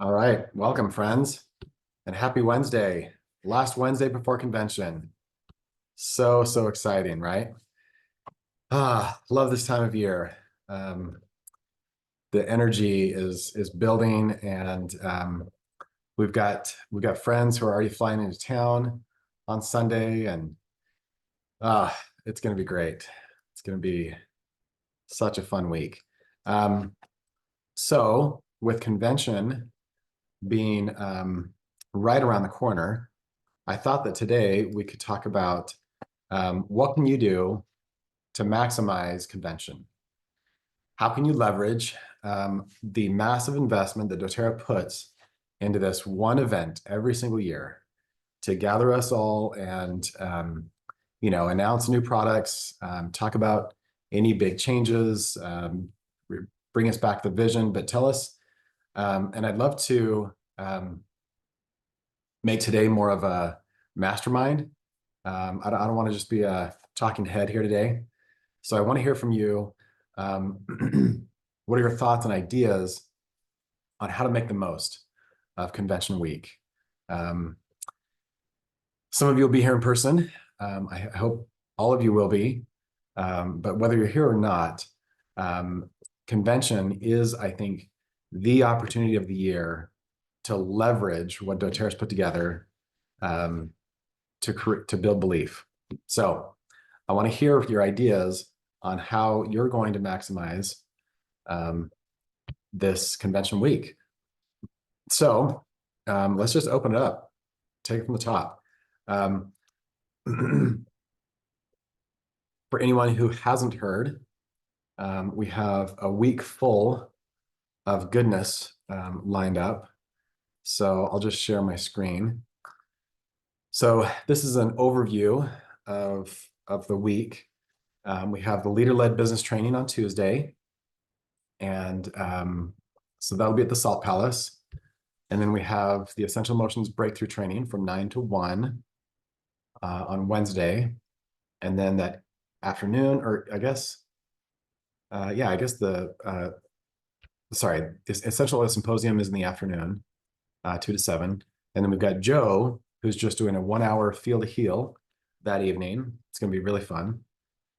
All right, welcome friends, and happy Wednesday. Last Wednesday before convention. So exciting, right? Love this time of year. The energy is building, and we've got friends who are already flying into town on Sunday, and it's going to be great. It's going to be such a fun week. So with convention being right around the corner, I thought that today we could talk about what can you do to maximize convention? How can you leverage the massive investment that doTERRA puts into this one event every single year to gather us all and announce new products, talk about any big changes, bring us back the vision, but tell us, and I'd love to make today more of a mastermind. I don't want to just be a talking head here today. So I want to hear from you. What are your thoughts and ideas on how to make the most of convention week? Some of you will be here in person. I hope all of you will be. But whether you're here or not, convention is, I think, the opportunity of the year to leverage what doTERRA's put together to build belief. So I want to hear your ideas on how you're going to maximize this convention week. So let's just open it up. Take it from the top. For anyone who hasn't heard, we have a week full of goodness lined up. So I'll just share my screen. So this is an overview of the week. We have the leader-led business training on Tuesday. And so that'll be at the Salt Palace. And then we have the Essential Motions Breakthrough Training from 9 to 1 on Wednesday. And then that afternoon, or I guess the Essential Symposium is in the afternoon, 2 to 7. And then we've got Joe, who's just doing a 1-hour Feel to Heal that evening. It's going to be really fun.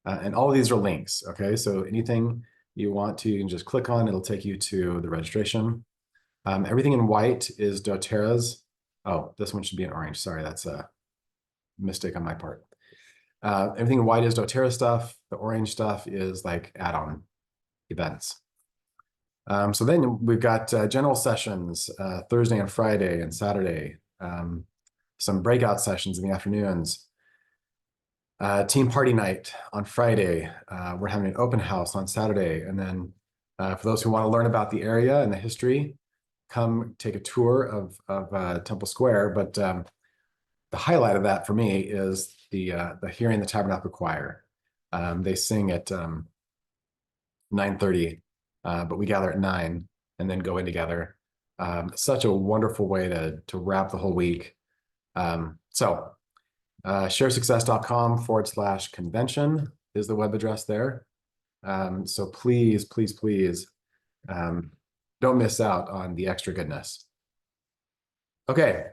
And all of these are links, okay? So anything you want to, you can just click on, it'll take you to the registration. Everything in white is doTERRA's. Oh, this one should be in orange. Sorry, that's a mistake on my part. Everything in white is doTERRA stuff. The orange stuff is like add-on events. So then we've got general sessions Thursday and Friday and Saturday, some breakout sessions in the afternoons, team party night on Friday. We're having an open house on Saturday. And then for those who want to learn about the area and the history, come take a tour of Temple Square. But the highlight of that for me is the hearing the Tabernacle Choir. They sing at 9:30. But we gather at 9 and then go in together. Such a wonderful way to wrap the whole week. So sharesuccess.com/convention is the web address there. So please don't miss out on the extra goodness. Okay,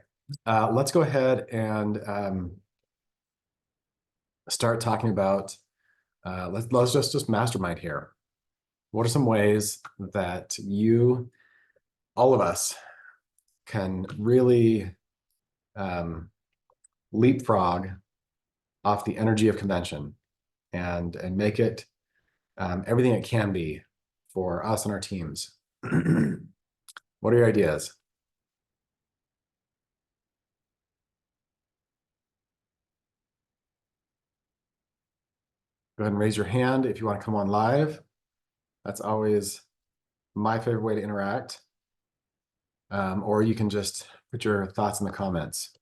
let's go ahead and start talking about, let's just mastermind here. What are some ways that all of us, can really leapfrog off the energy of convention and make it everything it can be for us and our teams? What are your ideas? Go ahead and raise your hand if you want to come on live. That's always my favorite way to interact. Or you can just put your thoughts in the comments.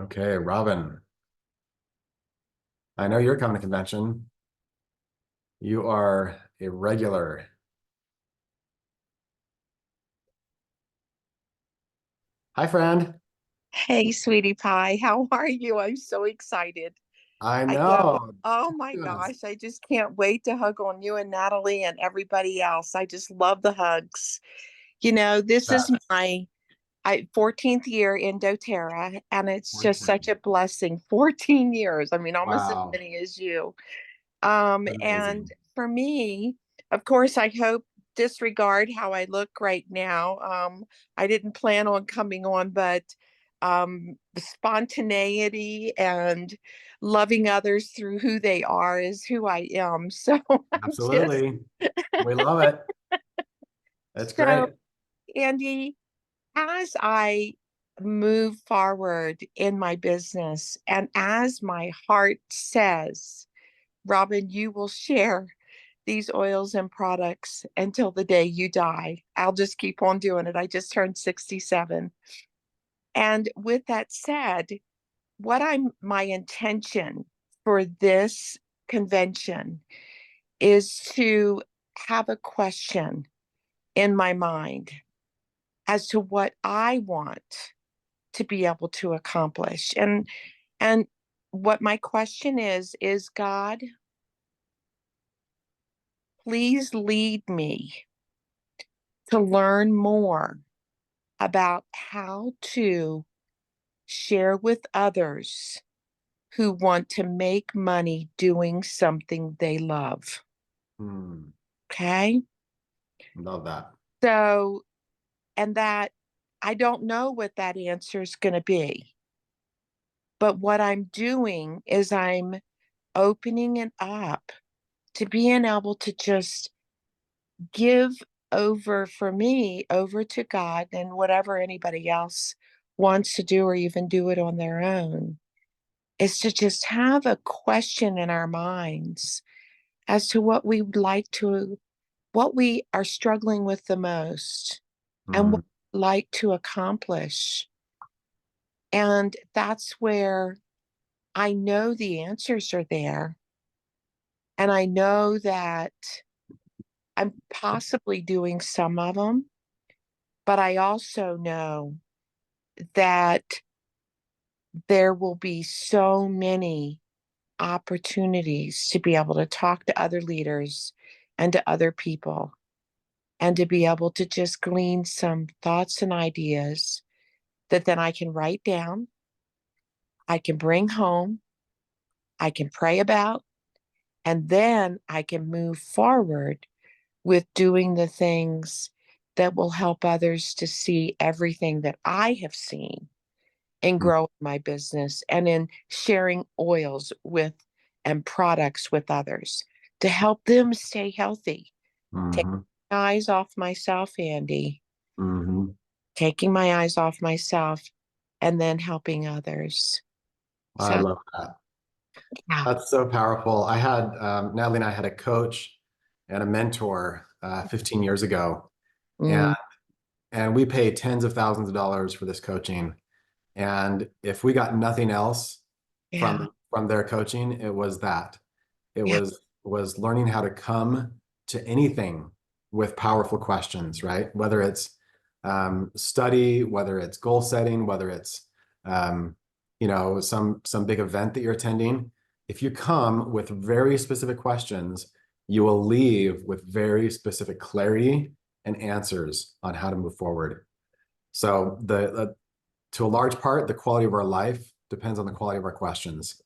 Okay, Robin. I know you're coming to convention. You are a regular. Hi, friend. Hey, sweetie pie, how are you? I'm so excited. I I go, know. oh my Yes. gosh, I just can't wait to hug on you and Natalie and everybody else. I just love the hugs. This is That my 14th year in doTERRA, and it's just 14. such a blessing. 14 years. I mean, almost as Wow. many as you. And Amazing. for me, of course, I hope disregard how I look right now. I didn't plan on coming on, but spontaneity and loving others through who they are is who I am. So I'm just Absolutely. We love it. That's so great. Andy, as I move forward in my business and as my heart says, Robin, you will share these oils and products until the day you die. I'll just keep on doing it. I just turned 67. And with that said, my intention for this convention is to have a question in my mind as to what I want to be able to accomplish. And what my question is God, please lead me to learn more about how to share with others who want to make money doing something they love. Hmm. Okay. Love that. So, and that I don't know what that answer is going to be. But what I'm doing is I'm opening it up to being able to just give over for me over to God and whatever anybody else wants to do or even do it on their own is to just have a question in our minds as to what we are struggling with the most and what Hmm. we'd like to accomplish. And that's where I know the answers are there. And I know that I'm possibly doing some of them, but I also know that there will be so many opportunities to be able to talk to other leaders and to other people and to be able to just glean some thoughts and ideas that then I can write down, I can bring home, I can pray about, and then I can move forward with doing the things that will help others to see everything that I have seen in growing my business and in sharing oils with and products with others to help them stay healthy. Take Hmm. my eyes off myself, Andy, Hmm. taking my eyes off myself and then helping others. I So, love that. yeah. That's so powerful. I had Natalie and I had a coach and a mentor 15 years ago, and Mm, we pay tens of thousands of dollars for this coaching. And if we got nothing else yeah. from their coaching, it was that. It Yeah. was learning how to come to anything with powerful questions, right? Whether it's study, whether it's goal setting, whether it's um, some big event that you're attending. If you come with very specific questions, you will leave with very specific clarity and answers on how to move forward. So to a large part, the quality of our life depends on the quality of our questions.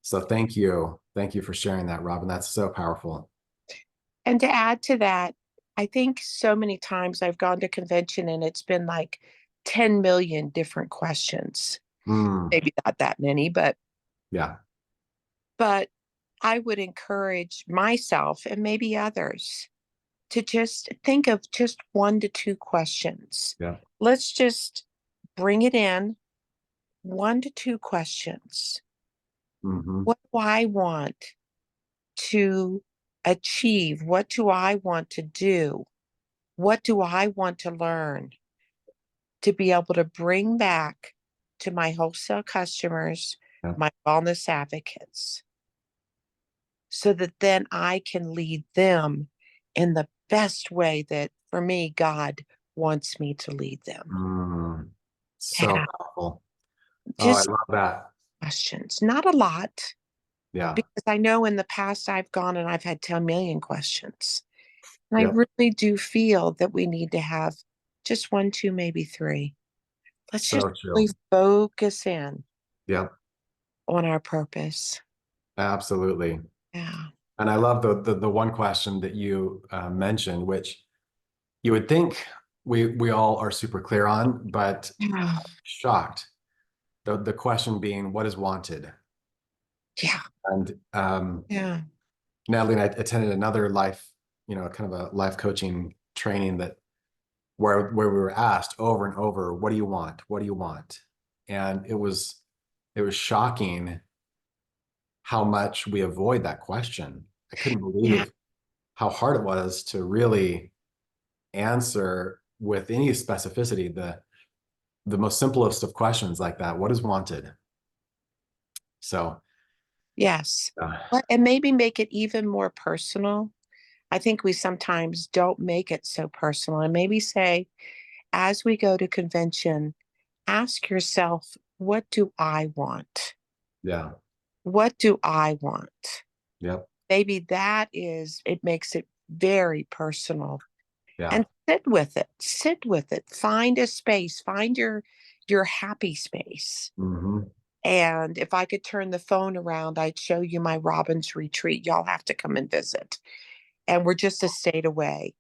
So thank you. Thank you for sharing that, Robin. That's so powerful. And to add to that, I think so many times I've gone to convention and it's been like 10 million different questions. Mm, Maybe not that many, yeah. but I would encourage myself and maybe others to just think of just 1 to 2 questions. Yeah. Let's just bring it in 1 to 2 questions. Hmm. What do I want to achieve? What do I want to do? What do I want to learn to be able to bring back to my wholesale customers, Yeah. my wellness advocates, so that then I can lead them in the best way that for me, God wants me to lead them? Mm, so Yeah, powerful. Oh, I just love that. questions, not a lot, Yeah. because I know in the past I've gone and I've had 10 million questions. And I Yep. really do feel that we need to have just one, two, maybe three. Let's just So true. really focus in Yep. on our purpose. Absolutely. Yeah. And I love the one question that you mentioned, which you would think we all are super clear on, but Yeah. shocked. The question being, what is wanted? Yeah. And Yeah. Natalie and I attended another life, kind of a life coaching training that where we were asked over and over, what do you want? What do you want? And it was shocking how much we avoid that question. I couldn't Yeah. believe how hard it was to really answer with any specificity the most simplest of questions like that. What is wanted? So Yes. uh, And maybe make it even more personal. I think we sometimes don't make it so personal and maybe say, as we go to convention, ask yourself, what do I want? yeah, What do I want? yep, Maybe it makes it very personal yeah, and sit with it, find a space, find your happy space. hmm, And if I could turn the phone around, I'd show you my Robin's retreat. Y'all have to come and visit. And we're just a state away.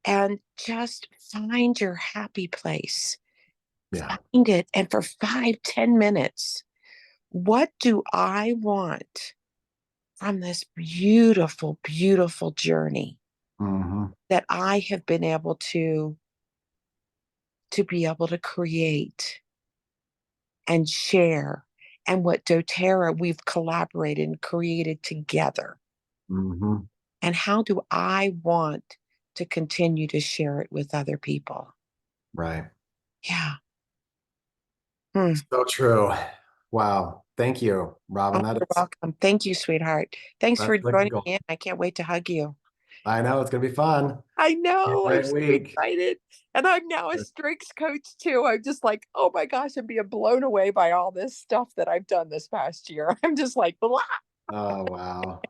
And just find your happy place. yeah, Find it. And for 5, 10 minutes, what do I want from this beautiful, beautiful journey hmm, that I have been able to be able to create and share, and what doTERRA we've collaborated and created together? hmm, And how do I want to continue to share it with other people? right. Yeah. Hmm. So true. Wow. Thank you, Oh, Robin. you're welcome. Thank you, sweetheart. Thanks for That's the joining me goal. in. I can't wait to hug you. I know it's gonna be fun. I Be a know. I'm great so week. excited. And I'm now a strengths coach too. I'm just like, oh my gosh, I'm being blown away by all this stuff that I've done this past year. I'm just like, blah. Oh, wow.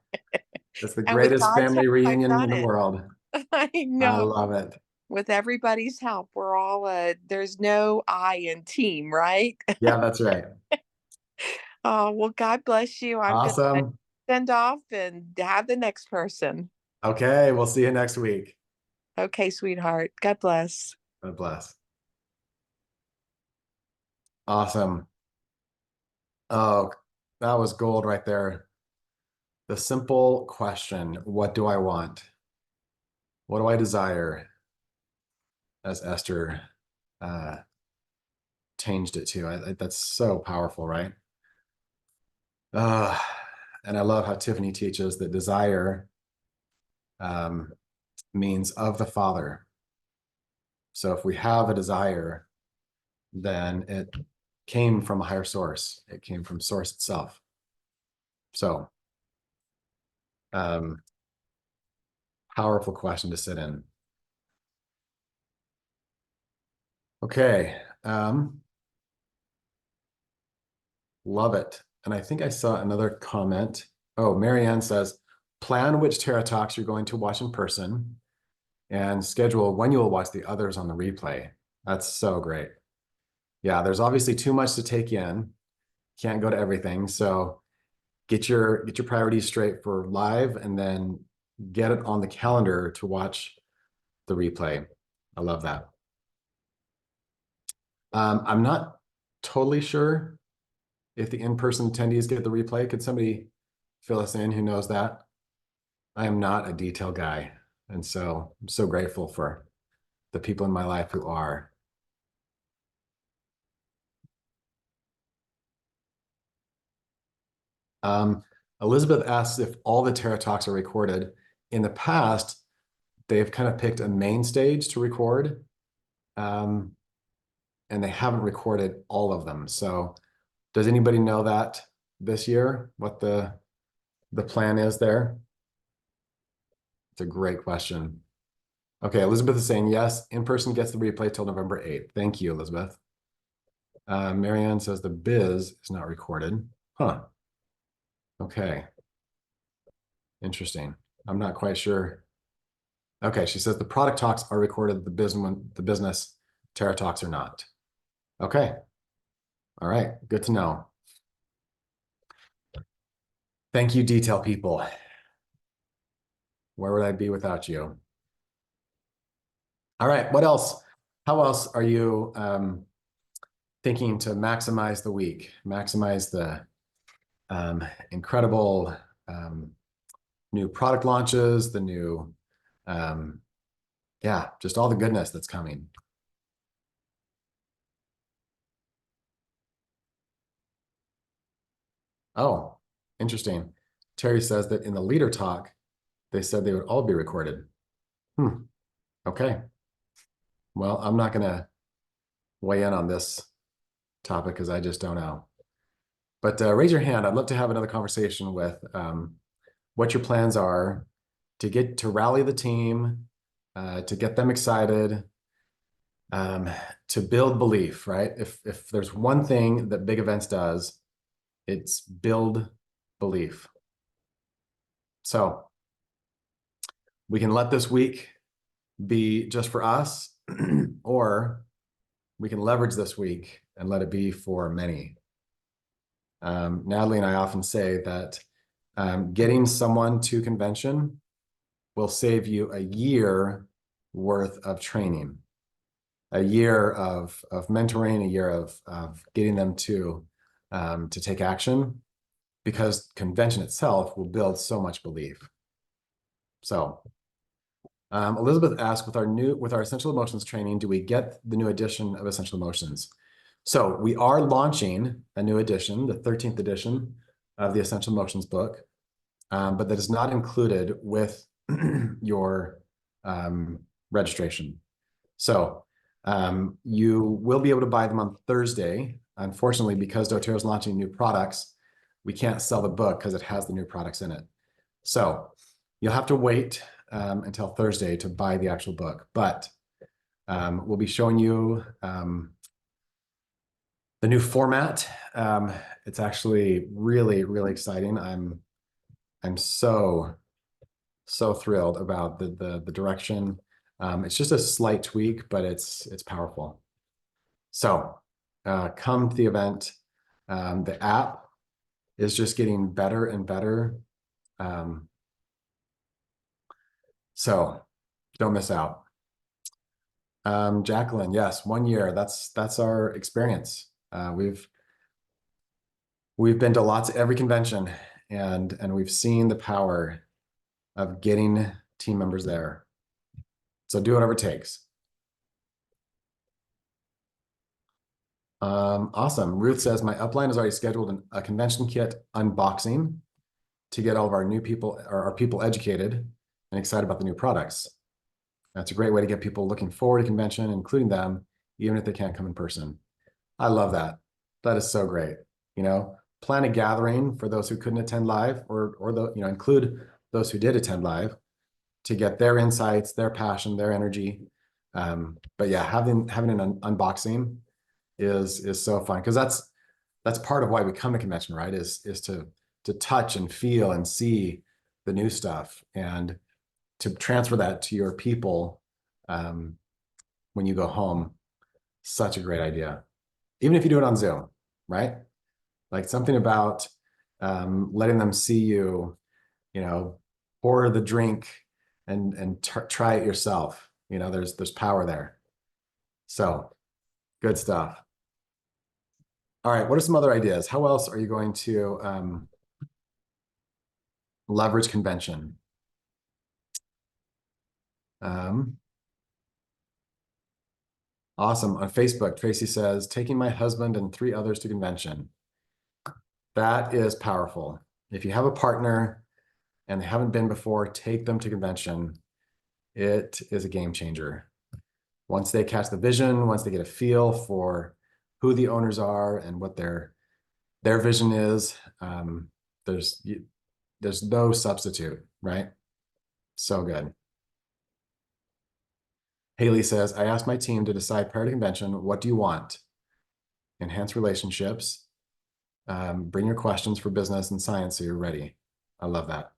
It's the And with greatest God's help, family I've reunion in done the it. world. I I know. love it. With everybody's help, we're all there's no I in team, right? Yeah, that's right. Oh, well, God bless you. I'm gonna Awesome. send off and have the next person. Okay, we'll see you next week. Okay, sweetheart. God bless. God bless. Awesome. Oh, that was gold right there. The simple question, what do I want? What do I desire? As Esther uh, changed it to. That's so powerful, right? Uh, and I love how Tiffany teaches that desire um, means of the Father. So if we have a desire, then it came from a higher source. It came from source itself. So um, powerful question to sit in. Okay. Love it. And I think I saw another comment. Oh, Marianne says, plan which Terra Talks you're going to watch in person and schedule when you will watch the others on the replay. That's so great. Yeah, there's obviously too much to take in. Can't go to everything. So get your priorities straight for live and then get it on the calendar to watch the replay. I love that. I'm not totally sure if the in-person attendees get the replay. Could somebody fill us in who knows that? I am not a detail guy. And so I'm so grateful for the people in my life who are. Um, Elizabeth asks if all the Terra Talks are recorded. In the past, they've kind of picked a main stage to record, and they haven't recorded all of them. So does anybody know that this year, what the plan is there? It's a great question. Okay, Elizabeth is saying yes, in-person gets the replay till November 8th. Thank you, Elizabeth. Marianne says the biz is not recorded. Huh. Okay. Interesting. I'm not quite sure. Okay, she says the product talks are recorded, the business Terra talks are not. Okay. All right, good to know. Thank you, detail people. Where would I be without you? All right, what else? How else are you thinking to maximize the week, maximize the incredible new product launches, the new, yeah, just all the goodness that's coming. Oh, interesting. Terry says that in the leader talk, they said they would all be recorded. Okay. Well, I'm not going to weigh in on this topic because I just don't know. But raise your hand. I'd love to have another conversation with what your plans are to rally the team, to get them excited, to build belief, right? If there's one thing that big events does, it's build belief. So we can let this week be just for us, or we can leverage this week and let it be for many. Natalie and I often say that getting someone to convention will save you a year worth of training, a year of mentoring, a year of getting them to take action, because convention itself will build so much belief. So Elizabeth asked, with our Essential Emotions training, do we get the new edition of Essential Emotions? So we are launching a new edition, the 13th edition of the Essential Emotions book, but that is not included with your registration. So you will be able to buy them on Thursday. Unfortunately, because doTERRA is launching new products, we can't sell the book because it has the new products in it. So you'll have to wait until Thursday to buy the actual book, but we'll be showing you the new format. It's actually really, really exciting. I'm so thrilled about the direction. It's just a slight tweak, but it's powerful. So come to the event. The app is just getting better and better. So don't miss out. Jacqueline, yes, 1 year. That's our experience. We've been to every convention, and we've seen the power of getting team members there. So do whatever it takes. Awesome. Ruth says, my upline has already scheduled a convention kit unboxing to get all of our new people, or our people, educated and excited about the new products. That's a great way to get people looking forward to convention, including them, even if they can't come in person. I love that. That is so great. Plan a gathering for those who couldn't attend live, or include those who did attend live, to get their insights, their passion, their energy. But yeah, having an unboxing is so fun, because that's part of why we come to convention, right? Is to touch and feel and see the new stuff, and to transfer that to your people when you go home. Such a great idea. Even if you do it on Zoom, right? Like something about letting them see you, pour the drink and try it yourself. There's power there. So good stuff. All right, what are some other ideas? How else are you going to leverage convention? Awesome. On Facebook, Tracy says, taking my husband and 3 others to convention. That is powerful. If you have a partner and they haven't been before, take them to convention. It is a game changer. Once they catch the vision, once they get a feel for who the owners are and what their vision is, there's no substitute, right? So good. Haley says, I asked my team to decide prior to convention, what do you want? Enhance relationships. Bring your questions for business and science so you're ready. I love that.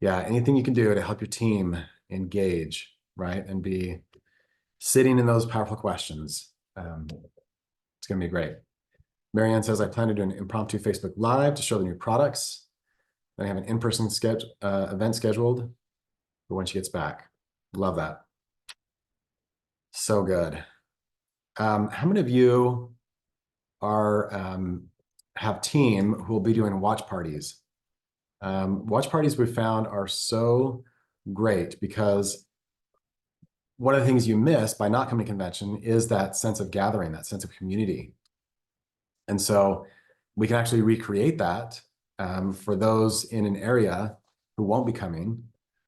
yeah, anything you can do to help your team engage, right? And be sitting in those powerful questions. It's going to be great. Marianne says, I plan to do an impromptu Facebook Live to show the new products. Then I have an in-person event scheduled for when she gets back. Love that. So good. How many of you have team who will be doing watch parties? Watch parties we found are so great because one of the things you miss by not coming to convention is that sense of gathering, that sense of community. And so we can actually recreate that for those in an area who won't be coming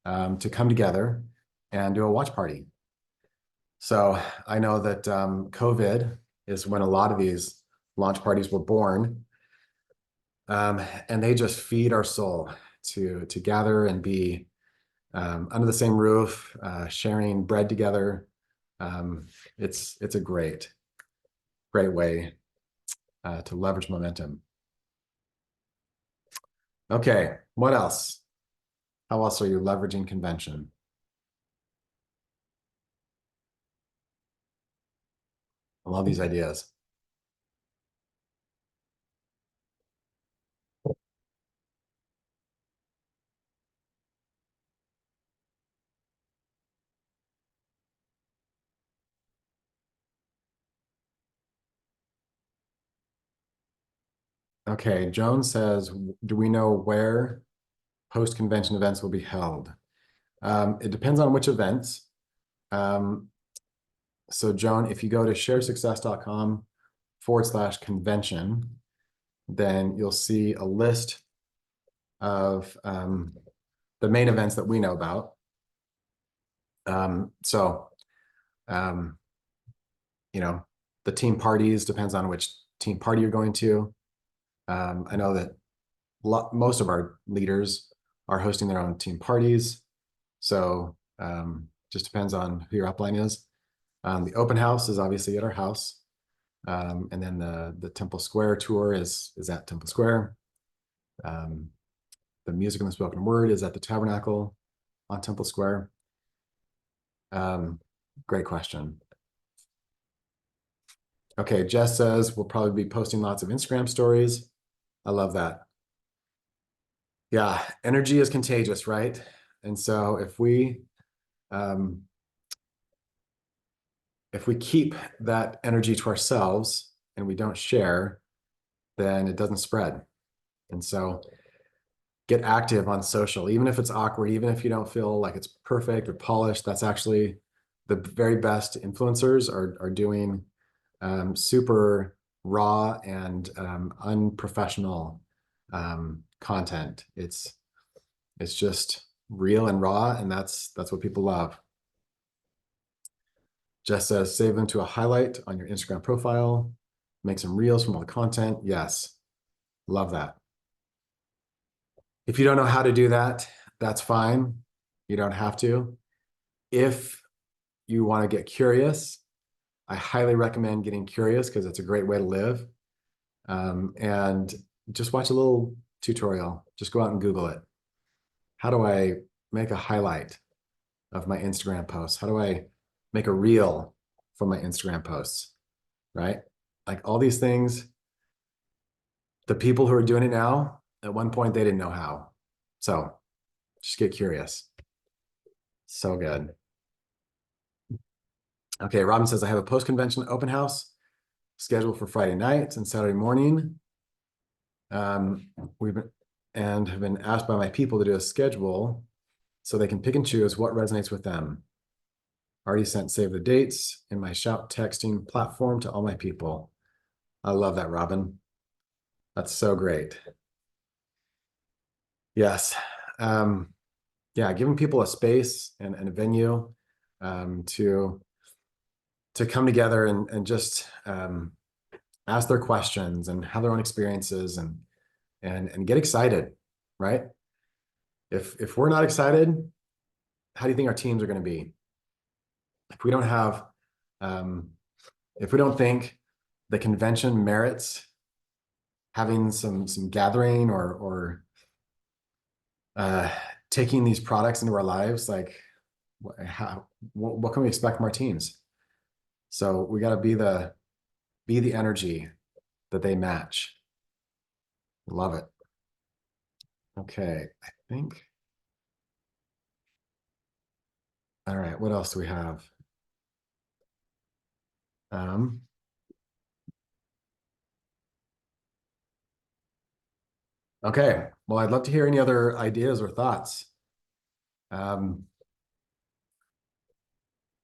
to come together and do a watch party. So I know that COVID is when a lot of these launch parties were born. And they just feed our soul to gather and be under the same roof, sharing bread together. It's a great way to leverage momentum. Okay, what else? How else are you leveraging convention? I love these ideas. Okay, Joan says, do we know where post-convention events will be held? It depends on which events. So Joan, if you go to sharesuccess.com/convention, then you'll see a list of the main events that we know about. You know, the team parties depends on which team party you're going to. I know that most of our leaders are hosting their own team parties. So just depends on who your upline is. The open house is obviously at our house. And then the Temple Square tour is at Temple Square. The music and the spoken word is at the Tabernacle on Temple Square. Great question. Okay, Jess says we'll probably be posting lots of Instagram stories. I love that. Yeah, energy is contagious, right? And so if we keep that energy to ourselves and we don't share, then it doesn't spread. And so get active on social, even if it's awkward, even if you don't feel like it's perfect or polished. That's actually the very best influencers are doing super raw and unprofessional content. It's just real and raw, and that's what people love. Jess says, save them to a highlight on your Instagram profile, make some reels from all the content. Yes, love that. If you don't know how to do that, that's fine. You don't have to. If you want to get curious, I highly recommend getting curious because it's a great way to live. And just watch a little tutorial. Just go out and Google it. How do I make a highlight of my Instagram posts? How do I make a reel from my Instagram posts? Right? Like all these things, the people who are doing it now, at one point, they didn't know how. So just get curious. So good. Okay, Robin says, I have a post-convention open house scheduled for Friday night and Saturday morning. We've been asked by my people to do a schedule so they can pick and choose what resonates with them. Already sent save the dates in my shout texting platform to all my people. I love that, Robin. That's so great. Yes. Yeah, giving people a space and a venue to come together and just ask their questions and have their own experiences and get excited, right? If we're not excited, how do you think our teams are going to be? If we don't have, if we don't think the convention merits having some gathering or taking these products into our lives, like what can we expect from our teams? So we got to be the energy that they match. Love it. Okay, I think. All right, what else do we have? Okay, well, I'd love to hear any other ideas or thoughts. Um,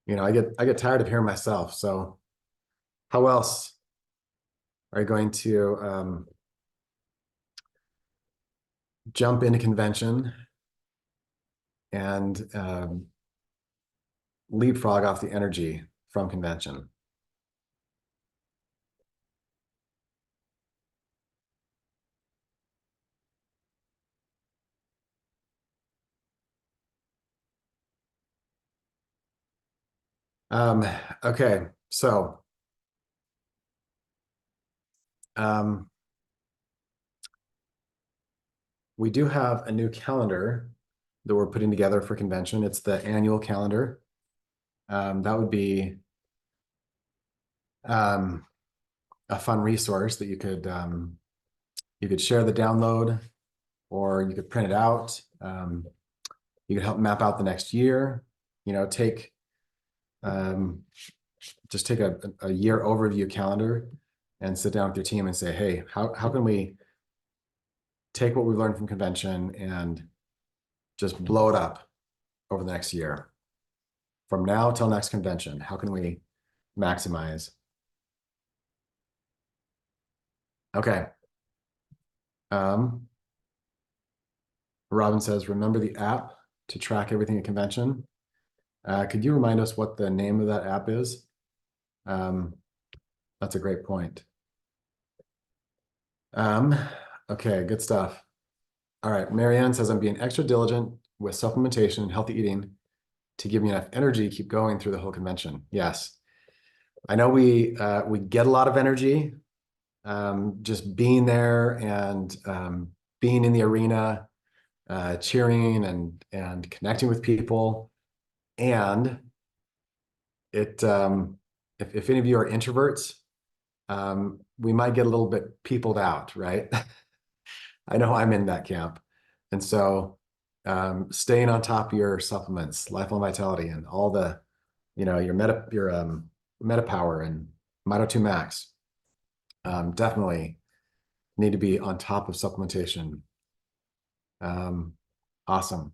I get tired of hearing myself. So how else are you going to jump into convention and leapfrog off the energy from convention? Um, okay, so um, we do have a new calendar that we're putting together for convention. It's the annual calendar. That would be a fun resource that you could share the download, or you could print it out. You could help map out the next year. Take just take a year overview calendar and sit down with your team and say, hey, how can we take what we've learned from convention and just blow it up over the next year? From now till next convention, how can we maximize? Okay. Robin says, remember the app to track everything at convention. Could you remind us what the name of that app is? That's a great point. Okay, good stuff. All right, Marianne says, I'm being extra diligent with supplementation and healthy eating to give me enough energy to keep going through the whole convention. Yes. I know we get a lot of energy just being there and being in the arena, cheering and connecting with people. And if any of you are introverts, we might get a little bit peopled out, right? I know I'm in that camp. And so staying on top of your supplements, lifelong vitality, and all the, your meta power and Mito 2 Max, definitely need to be on top of supplementation. Awesome.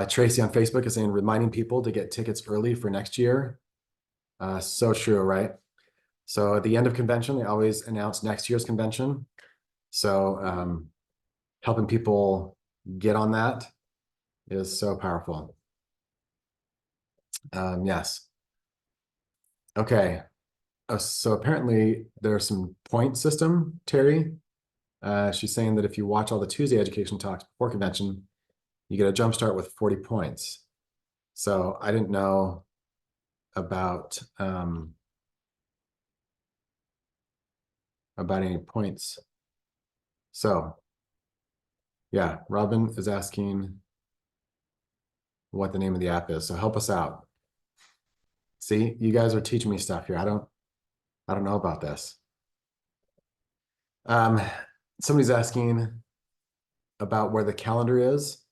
Tracy on Facebook is saying, reminding people to get tickets early for next year. So true, right? So at the end of convention, they always announce next year's convention. So helping people get on that is so powerful. Yes. Okay. So apparently there's some point system, Terry. She's saying that if you watch all the Tuesday education talks before convention, you get a jump start with 40 points. So I didn't know about any points. So yeah, Robin is asking what the name of the app is. So help us out. See, you guys are teaching me stuff here. I don't know about this. Somebody's asking about where the calendar is.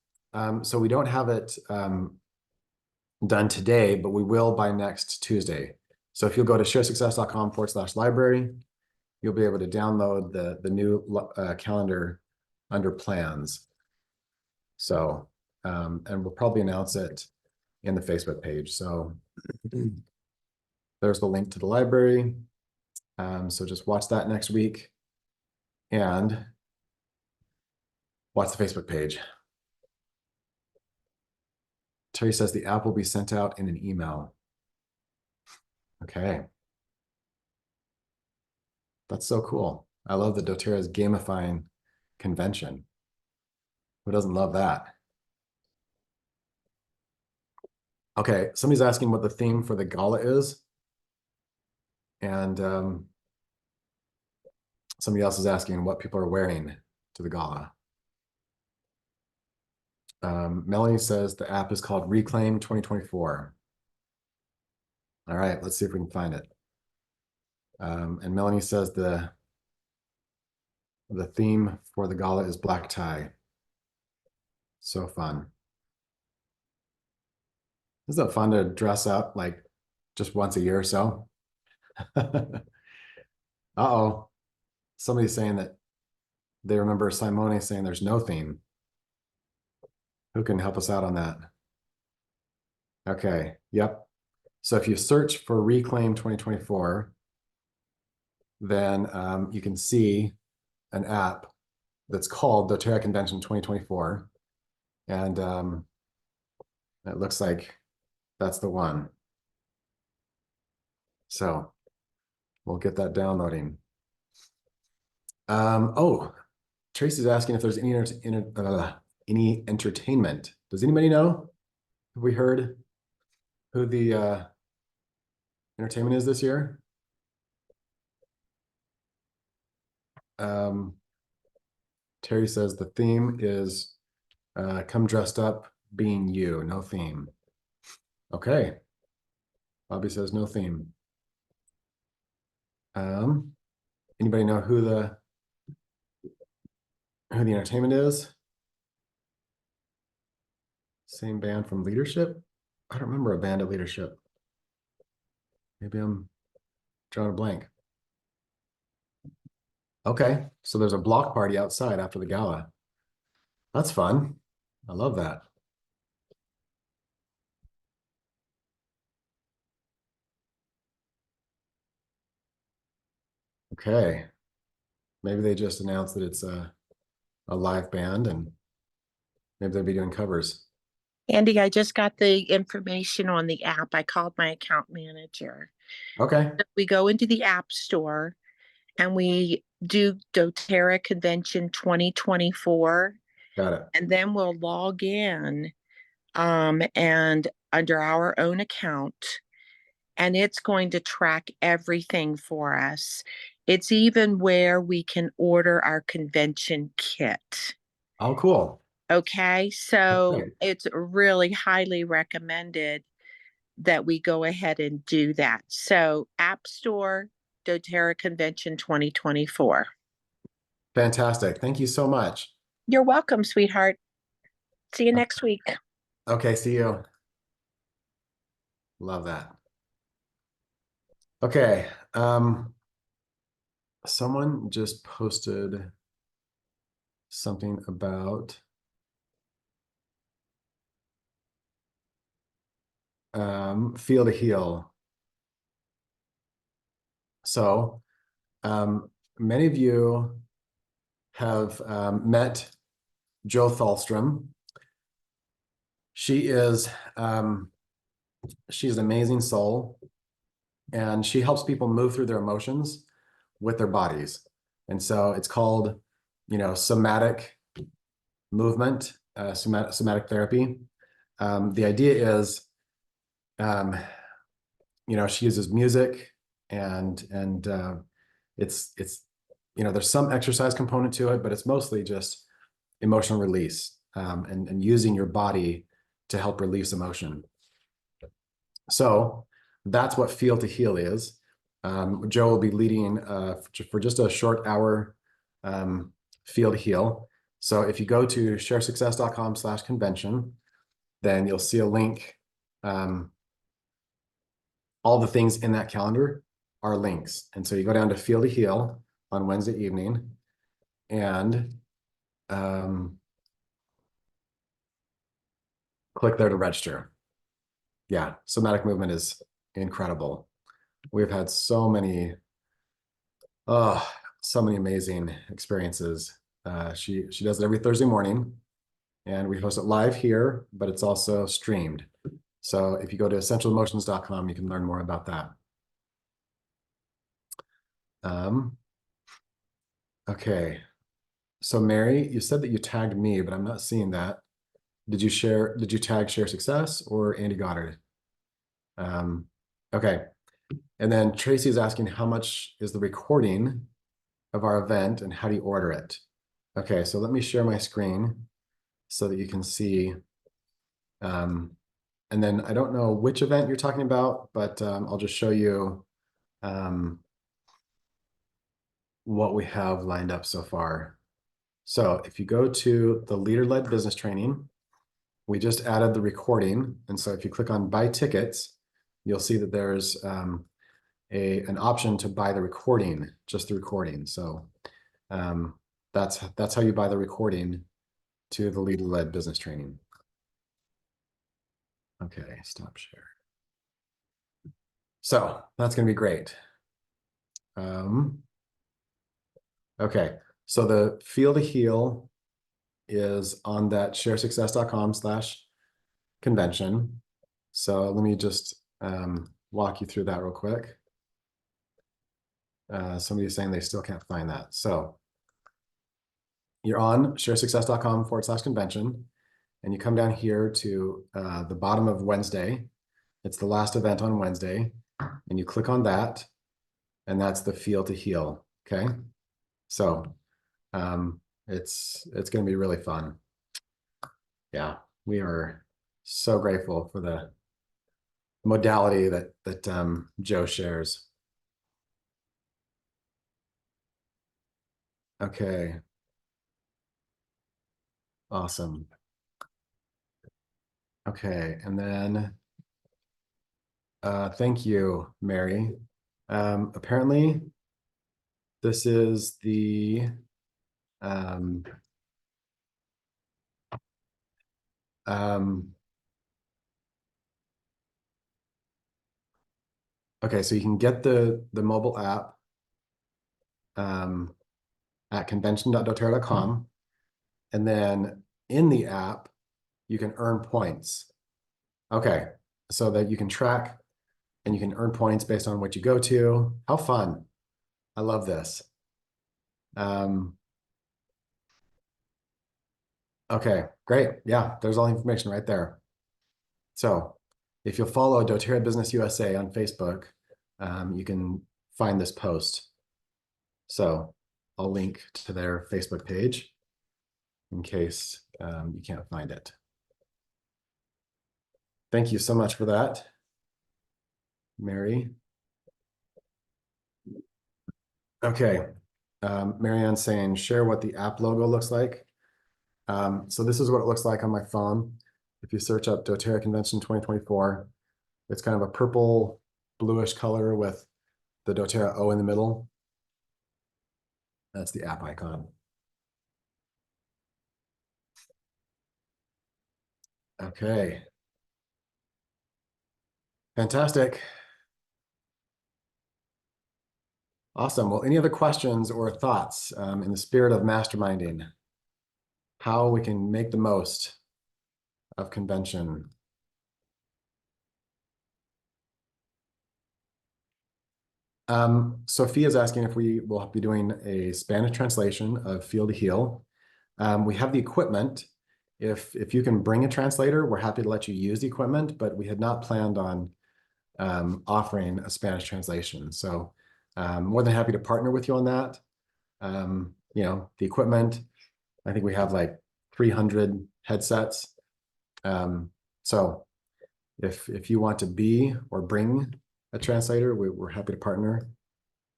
So we don't have it done today, but we will by next Tuesday. So if you'll go to sharesuccess.com/library, you'll be able to download the new calendar under plans. So, and we'll probably announce it in the Facebook page. So there's the link to the library. So just watch that next week and watch the Facebook page. Terry says the app will be sent out in an email. Okay. That's so cool. I love that doTERRA is gamifying convention. Who doesn't love that? Okay, somebody's asking what the theme for the gala is. And somebody else is asking what people are wearing to the gala. Melanie says the app is called Reclaim 2024. All right, let's see if we can find it. And Melanie says the theme for the gala is black tie. So fun. Isn't it fun to dress up like just once a year or so? Uh-oh. Somebody's saying that they remember Simone saying there's no theme. Who can help us out on that? Okay, yep. So if you search for Reclaim 2024, then you can see an app that's called doTERRA Convention 2024. And it looks like that's the one. So we'll get that downloading. Oh, Tracy's asking if there's any entertainment. Does anybody know? Have we heard who the entertainment is this year? Terry says the theme is come dressed up being you, no theme. Okay. Bobby says no theme. Anybody know who the entertainment is? Same band from Leadership? I don't remember a band at Leadership. Maybe I'm drawing a blank. Okay, so there's a block party outside after the gala. That's fun. I love that. Okay. Maybe they just announced that it's a live band and maybe they'll be doing covers. Andy, I just got the information on the app. I called my account manager. Okay. We go into the App Store and we do doTERRA Convention 2024, Got it. and then we'll log in and under our own account, and it's going to track everything for us. It's even where we can order our convention kit. Oh, cool. Okay, so Okay. it's really highly recommended that we go ahead and do that. So App Store, doTERRA Convention 2024. Fantastic. Thank you so much. You're welcome, sweetheart. See you next week. Okay, see you. Love that. Okay. Someone just posted something about Feel to Heal. So many of you have met Jo Thalstrom. She is she's an amazing soul, and she helps people move through their emotions with their bodies. And so it's called, somatic movement, somatic therapy. The idea is, she uses music and it's there's some exercise component to it, but it's mostly just emotional release, and using your body to help release emotion. So that's what Feel to Heal is. Jo will be leading for just a short hour, Feel to Heal. So if you go to sharesuccess.com/convention, then you'll see a link. All the things in that calendar are links. And so you go down to Feel to Heal on Wednesday evening, and click there to register. Yeah, somatic movement is incredible. We've had so many amazing experiences. She does it every Thursday morning, and we host it live here, but it's also streamed. So if you go to essentialemotions.com, you can learn more about that. Okay. So Mary, you said that you tagged me, but I'm not seeing that. Did you tag Share Success or Andy Goddard? Okay. And then Tracy is asking how much is the recording of our event and how do you order it? Okay, so let me share my screen. so that you can see. And then I don't know which event you're talking about, but I'll just show you what we have lined up so far. So if you go to the leader-led business training, we just added the recording. And so if you click on buy tickets, you'll see that there's an option to buy the recording, just the recording. So that's how you buy the recording to the leader-led business training. Okay, stop share. So that's going to be great. Okay, so the Feel to Heal is on that sharesuccess.com/convention. So let me just walk you through that real quick. Somebody's saying they still can't find that. So you're on sharesuccess.com/convention, and you come down here to the bottom of Wednesday. It's the last event on Wednesday, and you click on that, and that's the Feel to Heal. Okay, so it's going to be really fun. Yeah, we are so grateful for the modality that Joe shares. Okay. Awesome. Okay, and then thank you, Mary. Apparently, this is the okay, so you can get the mobile app at convention.doterra.com, and then in the app you can earn points. Okay, so that you can track and you can earn points based on what you go to. How fun. I love this. Okay, great. Yeah, there's all the information right there. So if you'll follow doTERRA Business USA on Facebook, you can find this post. So I'll link to their Facebook page in case you can't find it. Thank you so much for that, Mary. Okay, Marianne's saying, share what the app logo looks like. So this is what it looks like on my phone. If you search up doTERRA Convention 2024, it's kind of a purple bluish color with the doTERRA O in the middle. That's the app icon. Okay. Fantastic. Awesome. Well, any other questions or thoughts in the spirit of masterminding? How we can make the most of convention? Sophia's asking if we will be doing a Spanish translation of Feel to Heal. We have the equipment. If you can bring a translator, we're happy to let you use the equipment, but we had not planned on offering a Spanish translation. So more than happy to partner with you on that. You know, the equipment, I think we have like 300 headsets. So if you want to be or bring a translator, we're happy to partner.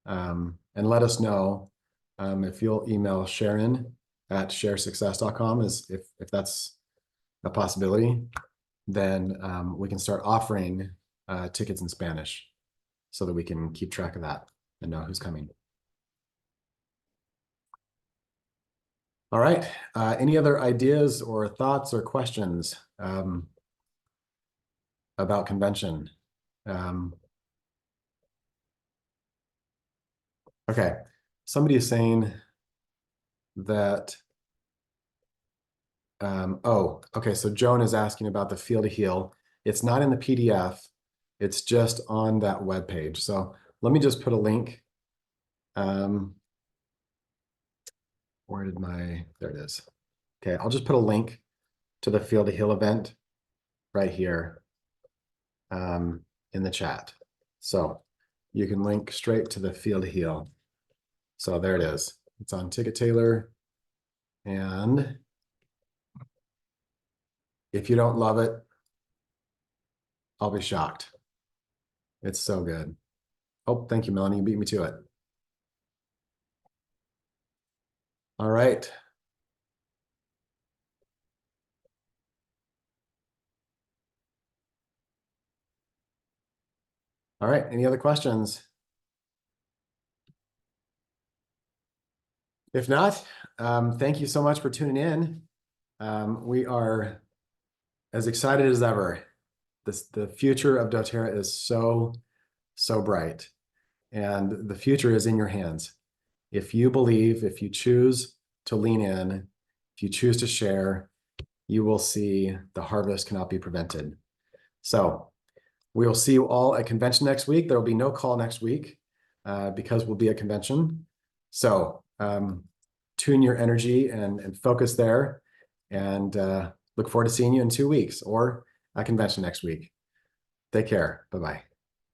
And let us know if you'll email Sharon at sharesuccess.com if that's a possibility, then we can start offering tickets in Spanish so that we can keep track of that and know who's coming. All right. Any other ideas or thoughts or questions about convention? Okay. Somebody is saying that, oh, okay. So Joan is asking about the Feel to Heal. It's not in the PDF. It's just on that web page. So let me just put a link. Where did there it is. Okay, I'll just put a link to the Feel to Heal event right here in the chat. So you can link straight to the Feel to Heal. So there it is. It's on Ticket Tailor. And If you don't love it, I'll be shocked. It's so good. Oh, thank you, Melanie. You beat me to it. All right. All right. Any other questions? If not, thank you so much for tuning in. We are as excited as ever. The future of doTERRA is so bright, and the future is in your hands. If you believe, if you choose to lean in, if you choose to share, you will see the harvest cannot be prevented. So we will see you all at convention next week. There will be no call next week because we'll be at convention. So tune your energy and focus there, and look forward to seeing you in 2 weeks or at convention next week. Take care. Bye-bye.